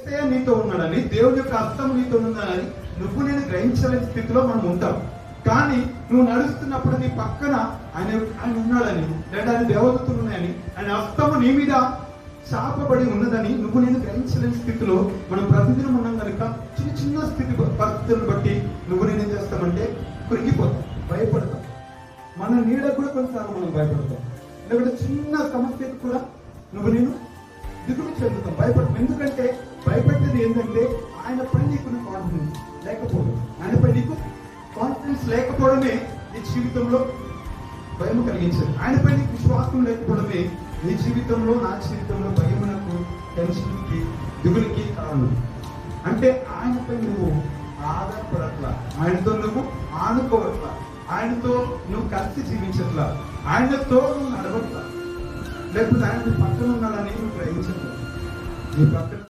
యేసయ్య నీతో ఉన్నాడని, దేవుని యొక్క హస్తం నీతో ఉన్నాడని నువ్వు నేను గ్రహించలేని స్థితిలో మనం ఉంటాం. కానీ నువ్వు నడుస్తున్నప్పుడు నీ పక్కన ఆయన ఉన్నాడని, లేదా ఆయన దేవదూతలు ఉన్నాయని, ఆయన హస్తము నీ మీద చాపబడి ఉన్నదని నువ్వు నేను గ్రహించలేని స్థితిలో మనం ప్రతిదినం ఉన్నాం కనుక చిన్న చిన్న స్థితి పరిస్థితులను బట్టి నువ్వు నేనేం చేస్తామంటే కృంగిపోతాం, భయపడతాం. మన నీడకు కూడా కొన్నిసార్లు మనం భయపడతాం. లేకపోతే చిన్న సమస్యకు కూడా నువ్వు నేను దిగులు చెందుతాం, భయపడతాం. ఎందుకంటే భయపడేది ఏంటంటే ఆయనపై నీకు కాన్ఫిడెన్స్ లేకపోవడం. ఆయనపై నీకు కాన్ఫిడెన్స్ లేకపోవడమే నీ జీవితంలో భయం కలిగించేది. ఆయనపై నీకు విశ్వాసం లేకపోవడమే నీ జీవితంలో, నా జీవితంలో భయమునకు, టెన్షన్కి, దిగులుకి కారణం. అంటే ఆయనపై నువ్వు ఆధారపడట్లా, ఆయనతో నువ్వు ఆనుకోవట్లా, ఆయనతో నువ్వు కలిసి జీవించట్లా, ఆయనతో నువ్వు నడవట్లా, లేకపోతే ఆయన పక్కన ఉన్నాడని నువ్వు గ్రహించట్లా. నీ పక్కన